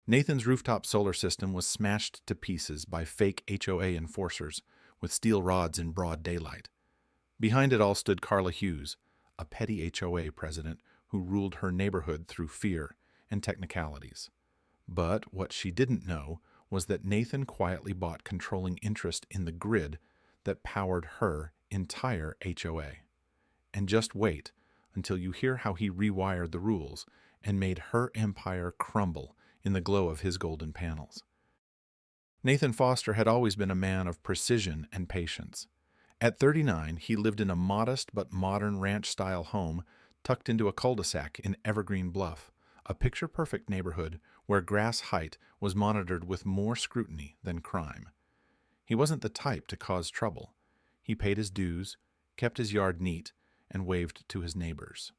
Nathan's rooftop solar system was smashed to pieces by fake HOA enforcers with steel rods in broad daylight. Behind it all stood Carla Hughes, a petty HOA president who ruled her neighborhood through fear and technicalities. But what she didn't know was that Nathan quietly bought controlling interest in the grid that powered her entire HOA. And just wait until you hear how he rewired the rules and made her empire crumble in the glow of his golden panels. Nathan Foster had always been a man of precision and patience. At 39, he lived in a modest but modern ranch-style home tucked into a cul-de-sac in Evergreen Bluff, a picture-perfect neighborhood where grass height was monitored with more scrutiny than crime. He wasn't the type to cause trouble. He paid his dues, kept his yard neat, and waved to his neighbors.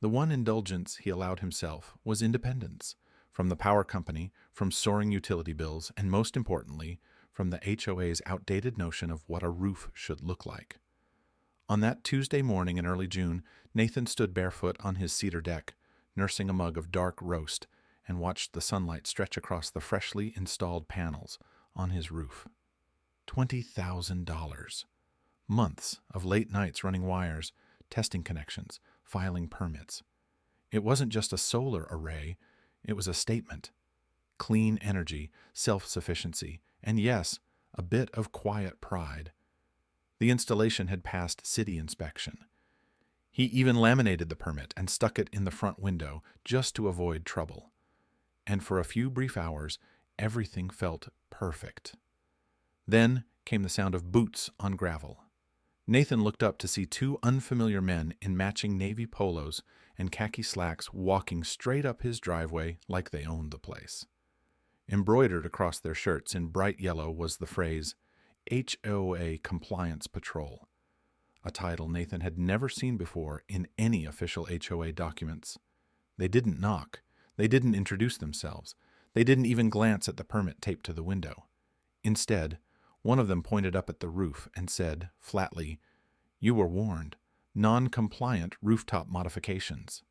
The one indulgence he allowed himself was independence, from the power company, from soaring utility bills, and most importantly, from the HOA's outdated notion of what a roof should look like. On that Tuesday morning in early June, Nathan stood barefoot on his cedar deck, nursing a mug of dark roast, and watched the sunlight stretch across the freshly installed panels on his roof. $20,000. Months of late nights running wires, testing connections, filing permits. It wasn't just a solar array, it was a statement. Clean energy, self-sufficiency, and yes, a bit of quiet pride. The installation had passed city inspection. He even laminated the permit and stuck it in the front window just to avoid trouble. And for a few brief hours, everything felt perfect. Then came the sound of boots on gravel. Nathan looked up to see two unfamiliar men in matching navy polos and khaki slacks walking straight up his driveway like they owned the place. Embroidered across their shirts in bright yellow was the phrase, HOA Compliance Patrol, a title Nathan had never seen before in any official HOA documents. They didn't knock. They didn't introduce themselves. They didn't even glance at the permit taped to the window. Instead, one of them pointed up at the roof and said, flatly, "You were warned. Non-compliant rooftop modifications."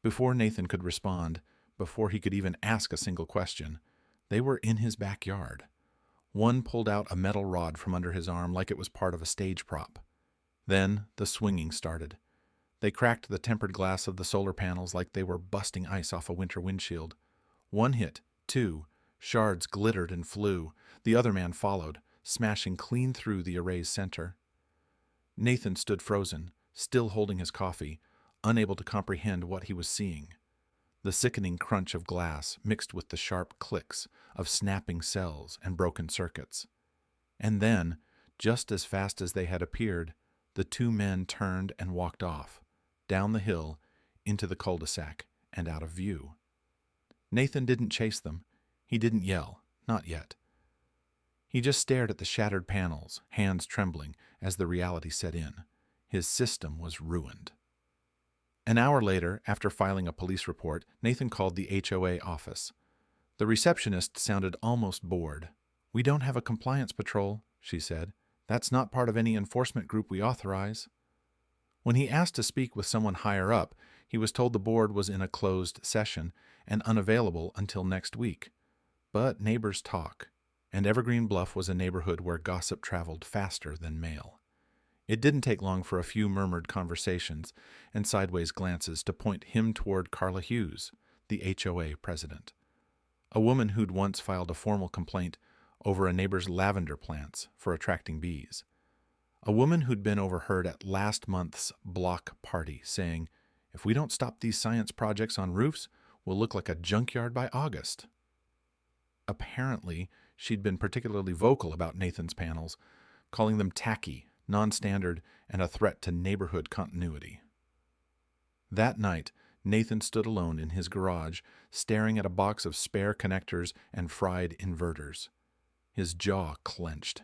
Before Nathan could respond, before he could even ask a single question, they were in his backyard. One pulled out a metal rod from under his arm like it was part of a stage prop. Then the swinging started. They cracked the tempered glass of the solar panels like they were busting ice off a winter windshield. One hit, two, shards glittered and flew. The other man followed, smashing clean through the array's center. Nathan stood frozen, still holding his coffee, unable to comprehend what he was seeing. The sickening crunch of glass mixed with the sharp clicks of snapping cells and broken circuits. And then, just as fast as they had appeared, the two men turned and walked off, down the hill, into the cul-de-sac, and out of view. Nathan didn't chase them. He didn't yell, not yet. He just stared at the shattered panels, hands trembling as the reality set in. His system was ruined. An hour later, after filing a police report, Nathan called the HOA office. The receptionist sounded almost bored. "We don't have a compliance patrol," she said. "That's not part of any enforcement group we authorize." When he asked to speak with someone higher up, he was told the board was in a closed session and unavailable until next week. But neighbors talk, and Evergreen Bluff was a neighborhood where gossip traveled faster than mail. It didn't take long for a few murmured conversations and sideways glances to point him toward Carla Hughes, the HOA president, a woman who'd once filed a formal complaint over a neighbor's lavender plants for attracting bees. A woman who'd been overheard at last month's block party saying, "If we don't stop these science projects on roofs, we'll look like a junkyard by August." Apparently, she'd been particularly vocal about Nathan's panels, calling them tacky, non-standard, and a threat to neighborhood continuity. That night, Nathan stood alone in his garage, staring at a box of spare connectors and fried inverters. His jaw clenched.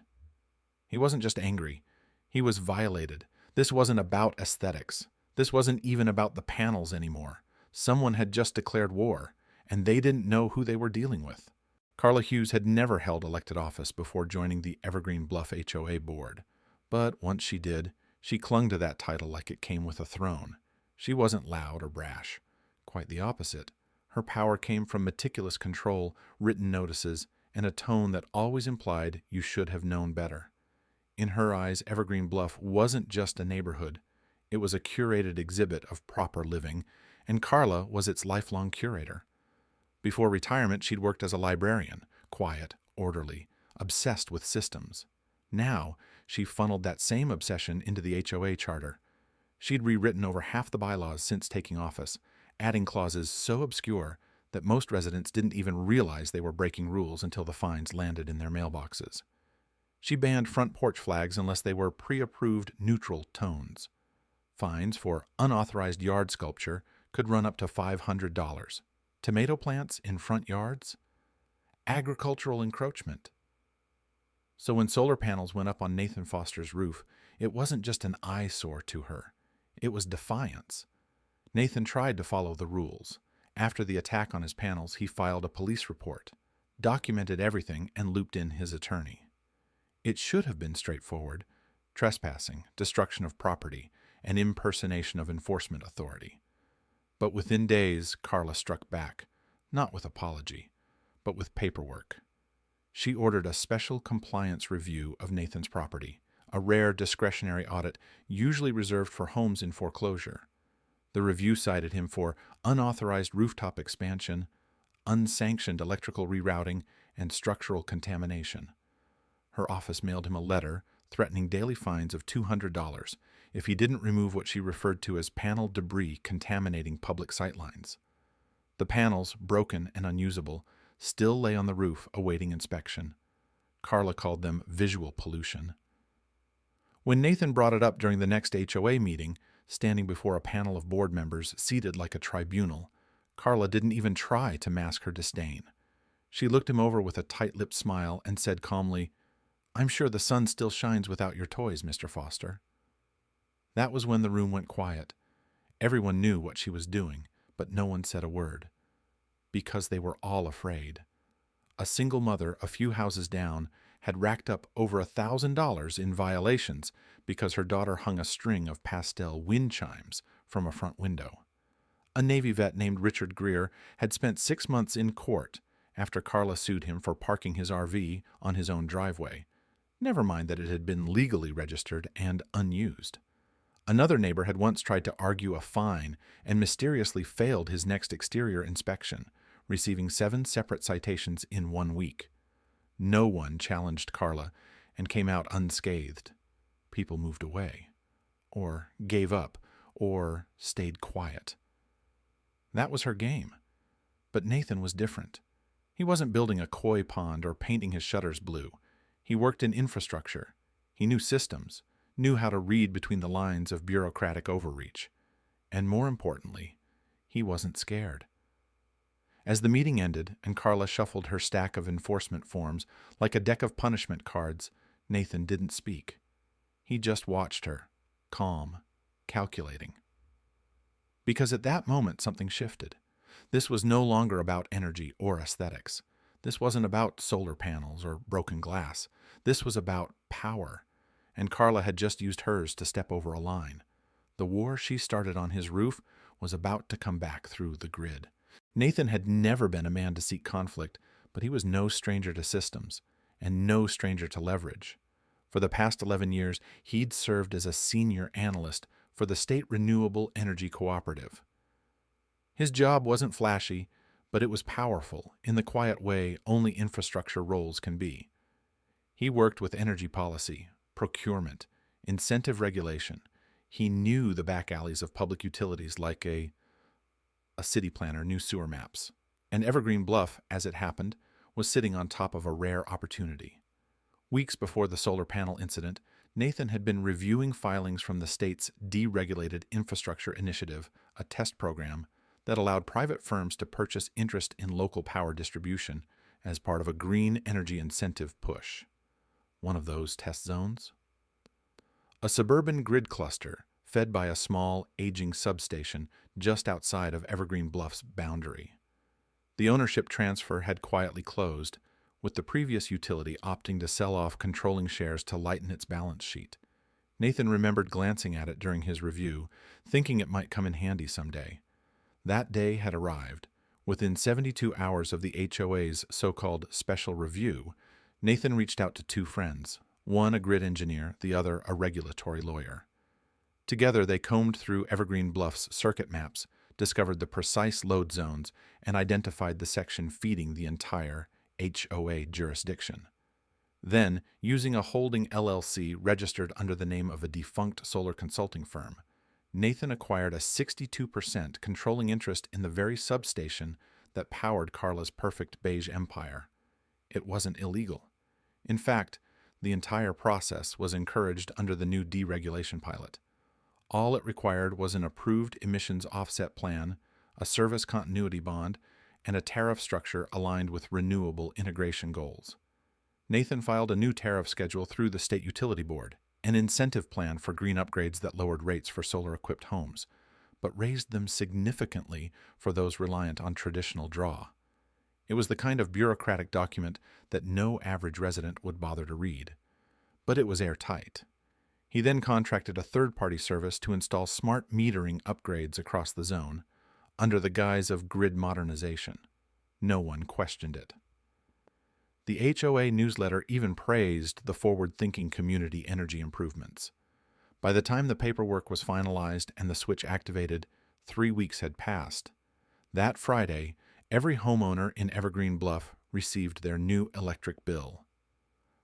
He wasn't just angry. He was violated. This wasn't about aesthetics. This wasn't even about the panels anymore. Someone had just declared war, and they didn't know who they were dealing with. Carla Hughes had never held elected office before joining the Evergreen Bluff HOA board. But once she did, she clung to that title like it came with a throne. She wasn't loud or brash. Quite the opposite. Her power came from meticulous control, written notices, and a tone that always implied you should have known better. In her eyes, Evergreen Bluff wasn't just a neighborhood. It was a curated exhibit of proper living, and Carla was its lifelong curator. Before retirement, she'd worked as a librarian, quiet, orderly, obsessed with systems. Now, she funneled that same obsession into the HOA charter. She'd rewritten over half the bylaws since taking office, adding clauses so obscure that most residents didn't even realize they were breaking rules until the fines landed in their mailboxes. She banned front porch flags unless they were pre-approved neutral tones. Fines for unauthorized yard sculpture could run up to $500. Tomato plants in front yards? Agricultural encroachment. So when solar panels went up on Nathan Foster's roof, it wasn't just an eyesore to her. It was defiance. Nathan tried to follow the rules. After the attack on his panels, he filed a police report, documented everything, and looped in his attorney. It should have been straightforward: trespassing, destruction of property, and impersonation of enforcement authority. But within days, Carla struck back, not with apology, but with paperwork. She ordered a special compliance review of Nathan's property, a rare discretionary audit usually reserved for homes in foreclosure. The review cited him for unauthorized rooftop expansion, unsanctioned electrical rerouting, and structural contamination. Her office mailed him a letter threatening daily fines of $200 if he didn't remove what she referred to as panel debris contaminating public sightlines. The panels, broken and unusable, still lay on the roof awaiting inspection. Carla called them visual pollution. When Nathan brought it up during the next HOA meeting, standing before a panel of board members seated like a tribunal, Carla didn't even try to mask her disdain. She looked him over with a tight-lipped smile and said calmly, "I'm sure the sun still shines without your toys, Mr. Foster." That was when the room went quiet. Everyone knew what she was doing, but no one said a word. Because they were all afraid. A single mother, a few houses down, had racked up over $1,000 in violations because her daughter hung a string of pastel wind chimes from a front window. A Navy vet named Richard Greer had spent 6 months in court after Carla sued him for parking his RV on his own driveway. Never mind that it had been legally registered and unused. Another neighbor had once tried to argue a fine and mysteriously failed his next exterior inspection, receiving 7 separate citations in 1 week. No one challenged Carla and came out unscathed. People moved away, or gave up, or stayed quiet. That was her game. But Nathan was different. He wasn't building a koi pond or painting his shutters blue. He worked in infrastructure. He knew systems, knew how to read between the lines of bureaucratic overreach. And more importantly, he wasn't scared. As the meeting ended and Carla shuffled her stack of enforcement forms like a deck of punishment cards, Nathan didn't speak. He just watched her, calm, calculating. Because at that moment something shifted. This was no longer about energy or aesthetics. This wasn't about solar panels or broken glass. This was about power. And Carla had just used hers to step over a line. The war she started on his roof was about to come back through the grid. Nathan had never been a man to seek conflict, but he was no stranger to systems, and no stranger to leverage. For the past 11 years, he'd served as a senior analyst for the State Renewable Energy Cooperative. His job wasn't flashy, but it was powerful in the quiet way only infrastructure roles can be. He worked with energy policy, procurement, incentive regulation. He knew the back alleys of public utilities like a city planner knew sewer maps. And Evergreen Bluff, as it happened, was sitting on top of a rare opportunity. Weeks before the solar panel incident, Nathan had been reviewing filings from the state's Deregulated Infrastructure Initiative, a test program that allowed private firms to purchase interest in local power distribution as part of a green energy incentive push. One of those test zones? A suburban grid cluster fed by a small, aging substation just outside of Evergreen Bluff's boundary. The ownership transfer had quietly closed, with the previous utility opting to sell off controlling shares to lighten its balance sheet. Nathan remembered glancing at it during his review, thinking it might come in handy someday. That day had arrived, Within 72 hours of the HOA's so-called special review, Nathan reached out to two friends, one a grid engineer, the other a regulatory lawyer. Together, they combed through Evergreen Bluff's circuit maps, discovered the precise load zones, and identified the section feeding the entire HOA jurisdiction. Then, using a holding LLC registered under the name of a defunct solar consulting firm, Nathan acquired a 62% controlling interest in the very substation that powered Carla's perfect beige empire. It wasn't illegal. In fact, the entire process was encouraged under the new deregulation pilot. All it required was an approved emissions offset plan, a service continuity bond, and a tariff structure aligned with renewable integration goals. Nathan filed a new tariff schedule through the State Utility Board, an incentive plan for green upgrades that lowered rates for solar-equipped homes, but raised them significantly for those reliant on traditional draw. It was the kind of bureaucratic document that no average resident would bother to read, but it was airtight. He then contracted a third-party service to install smart metering upgrades across the zone, under the guise of grid modernization. No one questioned it. The HOA newsletter even praised the forward-thinking community energy improvements. By the time the paperwork was finalized and the switch activated, 3 weeks had passed. That Friday, every homeowner in Evergreen Bluff received their new electric bill.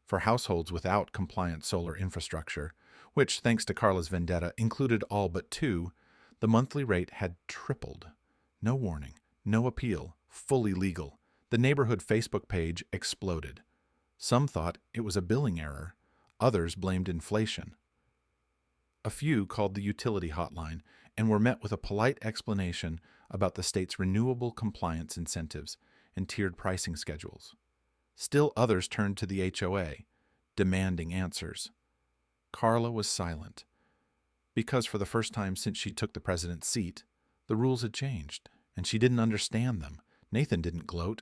For households without compliant solar infrastructure, which, thanks to Carla's vendetta, included all but two, the monthly rate had tripled. No warning, no appeal, fully legal. The neighborhood Facebook page exploded. Some thought it was a billing error. Others blamed inflation. A few called the utility hotline and were met with a polite explanation about the state's renewable compliance incentives and tiered pricing schedules. Still others turned to the HOA, demanding answers. Carla was silent, because for the first time since she took the president's seat, the rules had changed, and she didn't understand them. Nathan didn't gloat.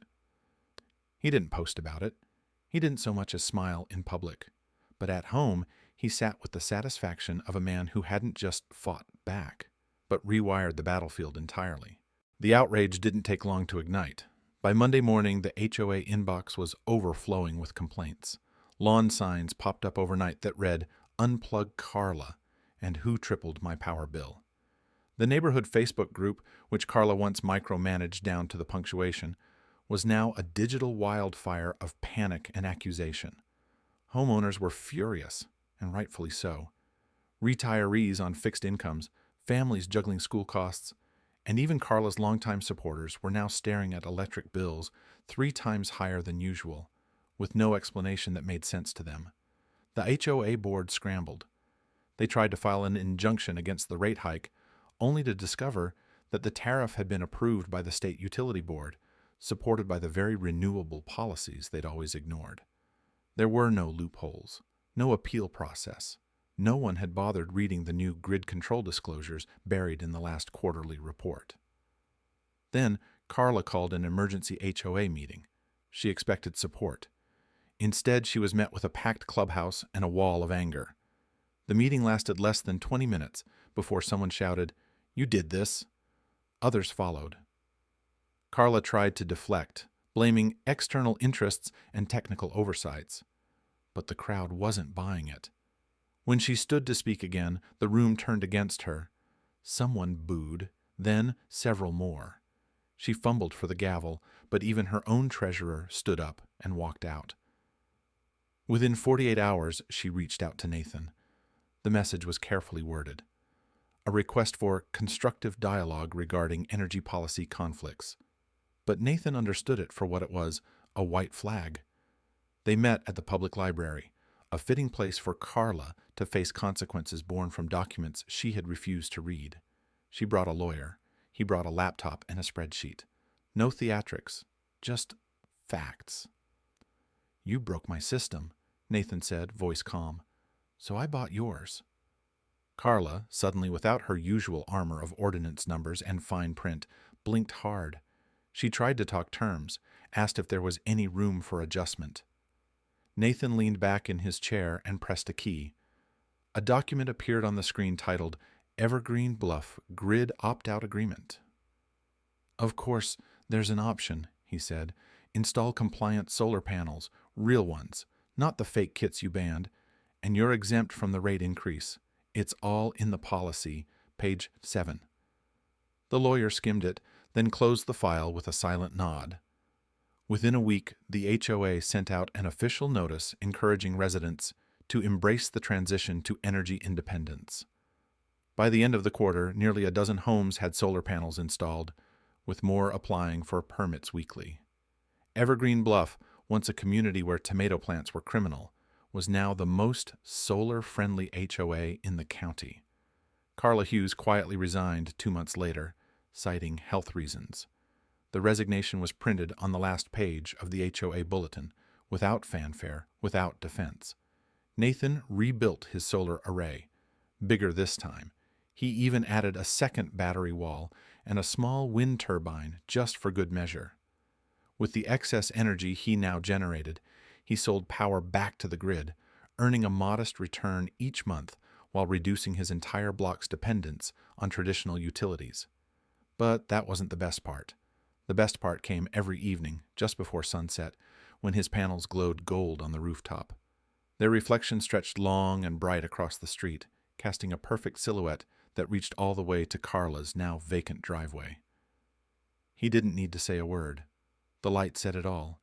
He didn't post about it. He didn't so much as smile in public. But at home, he sat with the satisfaction of a man who hadn't just fought back, but rewired the battlefield entirely. The outrage didn't take long to ignite. By Monday morning, the HOA inbox was overflowing with complaints. Lawn signs popped up overnight that read, "Unplug Carla," and "Who tripled my power bill?" The neighborhood Facebook group, which Carla once micromanaged down to the punctuation, was now a digital wildfire of panic and accusation. Homeowners were furious, and rightfully so. Retirees on fixed incomes, families juggling school costs, and even Carla's longtime supporters were now staring at electric bills 3 times higher than usual, with no explanation that made sense to them. The HOA board scrambled. They tried to file an injunction against the rate hike, only to discover that the tariff had been approved by the State Utility Board, supported by the very renewable policies they'd always ignored. There were no loopholes, no appeal process. No one had bothered reading the new grid control disclosures buried in the last quarterly report. Then Carla called an emergency HOA meeting. She expected support. Instead, she was met with a packed clubhouse and a wall of anger. The meeting lasted less than 20 minutes before someone shouted, "You did this." Others followed. Carla tried to deflect, blaming external interests and technical oversights. But the crowd wasn't buying it. When she stood to speak again, the room turned against her. Someone booed, then several more. She fumbled for the gavel, but even her own treasurer stood up and walked out. Within 48 hours, she reached out to Nathan. The message was carefully worded. A request for constructive dialogue regarding energy policy conflicts. But Nathan understood it for what it was, a white flag. They met at the public library, a fitting place for Carla to face consequences born from documents she had refused to read. She brought a lawyer. He brought a laptop and a spreadsheet. No theatrics, just facts. "You broke my system," Nathan said, voice calm. "So I bought yours." Carla, suddenly without her usual armor of ordinance numbers and fine print, blinked hard. She tried to talk terms, asked if there was any room for adjustment. Nathan leaned back in his chair and pressed a key. A document appeared on the screen titled Evergreen Bluff Grid Opt-out Agreement. Of course, "There's an option," he said. "Install compliant solar panels, real ones, not the fake kits you banned, and you're exempt from the rate increase. It's all in the policy, page 7. The lawyer skimmed it, then closed the file with a silent nod. Within a week, the HOA sent out an official notice encouraging residents to embrace the transition to energy independence. By the end of the quarter, nearly a dozen homes had solar panels installed, with more applying for permits weekly. Evergreen Bluff, once a community where tomato plants were criminal, was now the most solar-friendly HOA in the county. Carla Hughes quietly resigned 2 months later, citing health reasons. The resignation was printed on the last page of the HOA bulletin, without fanfare, without defense. Nathan rebuilt his solar array, bigger this time. He even added a second battery wall and a small wind turbine just for good measure. With the excess energy he now generated, he sold power back to the grid, earning a modest return each month while reducing his entire block's dependence on traditional utilities. But that wasn't the best part. The best part came every evening, just before sunset, when his panels glowed gold on the rooftop. Their reflection stretched long and bright across the street, casting a perfect silhouette that reached all the way to Carla's now vacant driveway. He didn't need to say a word. The light said it all.